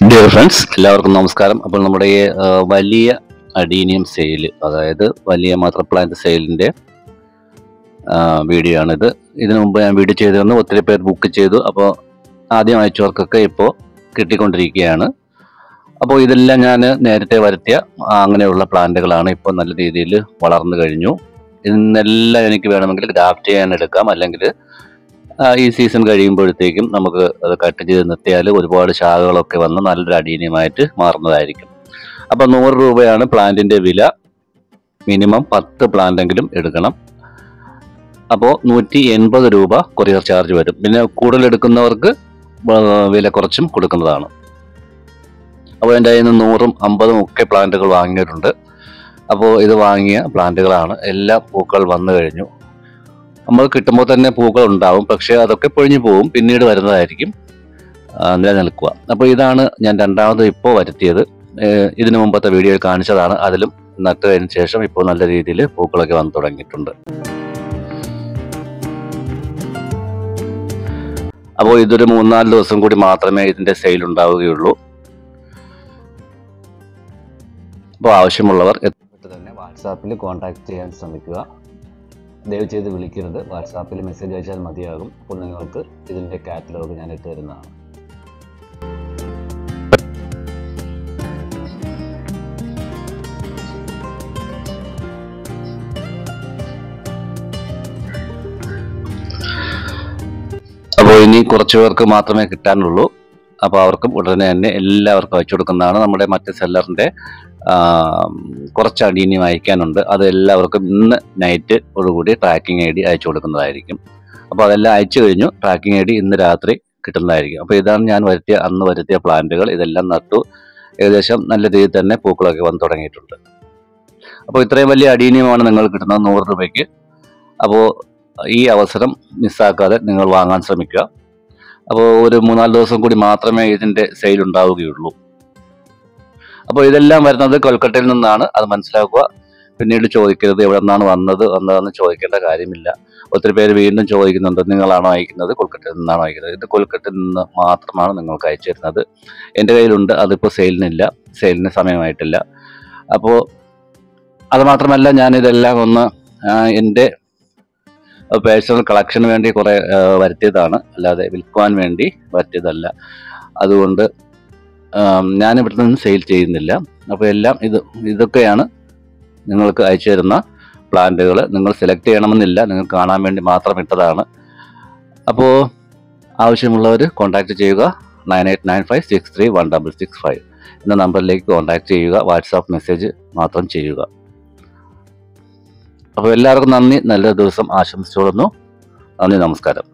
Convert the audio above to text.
Dear friends, എല്ലാവർക്കും നമസ്കാരം. അപ്പോൾ നമ്മുടെ വലിയ അഡീനിയം സെയിൽ, അതായത് വലിയ മദർ പ്ലാന്റ് സെയിലിൻ്റെ വീഡിയോ ആണിത്. ഇതിനു മുമ്പ് ഞാൻ വീഡിയോ ചെയ്തിരുന്നു, ഒത്തിരി പേർ ബുക്ക് ചെയ്തു. അപ്പോൾ ആദ്യം അയച്ചവർക്കൊക്കെ ഇപ്പോൾ കിട്ടിക്കൊണ്ടിരിക്കുകയാണ്. അപ്പോൾ ഇതെല്ലാം ഞാൻ നേരത്തെ വരുത്തിയ അങ്ങനെയുള്ള പ്ലാന്റുകളാണ്. ഇപ്പോൾ നല്ല രീതിയിൽ വളർന്നു കഴിഞ്ഞു. ഇന്നെല്ലാം എനിക്ക് വേണമെങ്കിൽ ഗ്രാഫ്റ്റ് ചെയ്യാൻ എടുക്കാം, അല്ലെങ്കിൽ ഈ സീസൺ കഴിയുമ്പോഴത്തേക്കും നമുക്ക് അത് കട്ട് ചെയ്ത് നിർത്തിയാൽ ഒരുപാട് ശാഖകളൊക്കെ വന്ന് നല്ലൊരു അഡീനിയമായിട്ട് മാറുന്നതായിരിക്കും. അപ്പോൾ 100 രൂപയാണ് പ്ലാന്റിൻ്റെ വില. മിനിമം 10 പ്ലാന്റെങ്കിലും എടുക്കണം. അപ്പോൾ 180 രൂപ കൊറിയർ ചാർജ് വരും. പിന്നെ കൂടുതൽ എടുക്കുന്നവർക്ക് വില കുറച്ചും കൊടുക്കുന്നതാണ്. അപ്പോൾ എൻ്റെ കയ്യിൽ നിന്ന് 100ഉം 50ഉം ഒക്കെ പ്ലാന്റുകൾ വാങ്ങിയിട്ടുണ്ട്. അപ്പോൾ ഇത് വാങ്ങിയ പ്ലാന്റുകളാണ്. എല്ലാ പൂക്കൾ വന്നു കഴിഞ്ഞു. നമ്മൾ കിട്ടുമ്പോൾ തന്നെ പൂക്കൾ ഉണ്ടാവും, പക്ഷേ അതൊക്കെ പൊഴിഞ്ഞു പോകും, പിന്നീട് വരുന്നതായിരിക്കും നിലനിൽക്കുക. അപ്പോൾ ഇതാണ് ഞാൻ രണ്ടാമത് ഇപ്പോൾ വരുത്തിയത്. ഇതിനു മുമ്പത്തെ വീഡിയോയിൽ കാണിച്ചതാണ്. അതിലും നട്ടതിന് ശേഷം ഇപ്പോൾ നല്ല രീതിയിൽ പൂക്കളൊക്കെ വന്നു തുടങ്ങിയിട്ടുണ്ട്. അപ്പോൾ ഇതൊരു 3-4 ദിവസം കൂടി മാത്രമേ ഇതിൻ്റെ സെയിൽ ഉണ്ടാവുകയുള്ളൂ. അപ്പോൾ ആവശ്യമുള്ളവർ തന്നെ വാട്സാപ്പിൽ കോൺടാക്ട് ചെയ്യാൻ ശ്രമിക്കുക. ദയവ് ചെയ്ത് വിളിക്കരുത്, വാട്സാപ്പിൽ മെസ്സേജ് അയച്ചാൽ മതിയാകും. അപ്പോൾ നിങ്ങൾക്ക് ഇതിൻ്റെ കാറ്റലോഗ് ഞാൻ ഇട്ട് തരുന്നതാണ്. അപ്പോൾ ഇനി കുറച്ച് പേർക്ക് മാത്രമേ കിട്ടാനുള്ളൂ. അപ്പോൾ അവർക്കും ഉടനെ തന്നെ എല്ലാവർക്കും അയച്ചു കൊടുക്കുന്നതാണ്. നമ്മുടെ മറ്റ് സെല്ലറിൻ്റെ കുറച്ച് അഡീനിയം അയക്കാനുണ്ട്. അത് എല്ലാവർക്കും ഇന്ന് നൈറ്റോടുകൂടി ട്രാക്കിംഗ് ID അയച്ചു കൊടുക്കുന്നതായിരിക്കും. അപ്പോൾ അതെല്ലാം അയച്ചു കഴിഞ്ഞു. ട്രാക്കിംഗ് ID ഇന്ന് രാത്രി കിട്ടുന്നതായിരിക്കും. അപ്പോൾ ഇതാണ് ഞാൻ അന്ന് വരുത്തിയ പ്ലാന്റുകൾ. ഇതെല്ലാം നട്ടു. ഏകദേശം നല്ല രീതിയിൽ തന്നെ പൂക്കളൊക്കെ വന്ന് തുടങ്ങിയിട്ടുണ്ട്. അപ്പോൾ ഇത്രയും വലിയ അഡീനിയമാണ് നിങ്ങൾ കിട്ടുന്നത് 100 രൂപയ്ക്ക്. അപ്പോൾ ഈ അവസരം മിസ്സാക്കാതെ നിങ്ങൾ വാങ്ങാൻ ശ്രമിക്കുക. അപ്പോൾ ഒരു 3-4 ദിവസം കൂടി മാത്രമേ ഇതിൻ്റെ സെയിൽ ഉണ്ടാവുകയുള്ളൂ. അപ്പോൾ ഇതെല്ലാം വരുന്നത് കൊൽക്കട്ടയിൽ നിന്നാണ്, അത് മനസ്സിലാക്കുക. പിന്നീട് ചോദിക്കരുത് എവിടെ നിന്നാണ് വന്നതെന്ന് ചോദിക്കേണ്ട കാര്യമില്ല. ഒത്തിരി പേര് വീണ്ടും ചോദിക്കുന്നുണ്ട്, നിങ്ങളാണോ അയക്കുന്നത്, കൊൽക്കട്ടയിൽ നിന്നാണോ അയക്കുന്നത്? ഇത് കൊൽക്കട്ടയിൽ നിന്ന് മാത്രമാണ് നിങ്ങൾക്ക് അയച്ചു തരുന്നത്. എൻ്റെ കയ്യിലുണ്ട്, അതിപ്പോൾ സെയിലിന് സമയമായിട്ടില്ല. അപ്പോൾ അതുമാത്രമല്ല, ഞാനിതെല്ലാം ഒന്ന് എൻ്റെ പേഴ്സണൽ കളക്ഷന് വേണ്ടി കുറേ വരുത്തിയതാണ്, അല്ലാതെ വിൽക്കുവാൻ വേണ്ടി വരുത്തിയതല്ല. അതുകൊണ്ട് ഞാനിവിടെ നിന്ന് സെയിൽ ചെയ്യുന്നില്ല. അപ്പോൾ എല്ലാം ഇതൊക്കെയാണ് നിങ്ങൾക്ക് അയച്ചു തരുന്ന പ്ലാന്റുകൾ. നിങ്ങൾ സെലക്ട് ചെയ്യണമെന്നില്ല, നിങ്ങൾ കാണാൻ വേണ്ടി മാത്രം ഇട്ടതാണ്. അപ്പോൾ ആവശ്യമുള്ളവർ കോൺടാക്റ്റ് ചെയ്യുക. 9895631665 എന്ന നമ്പറിലേക്ക് കോൺടാക്റ്റ് ചെയ്യുക. വാട്സാപ്പ് മെസ്സേജ് മാത്രം ചെയ്യുക. അപ്പോൾ എല്ലാവർക്കും നന്ദി. നല്ലൊരു ദിവസം ആശംസിച്ചുകൊള്ളുന്നു. നന്ദി, നമസ്കാരം.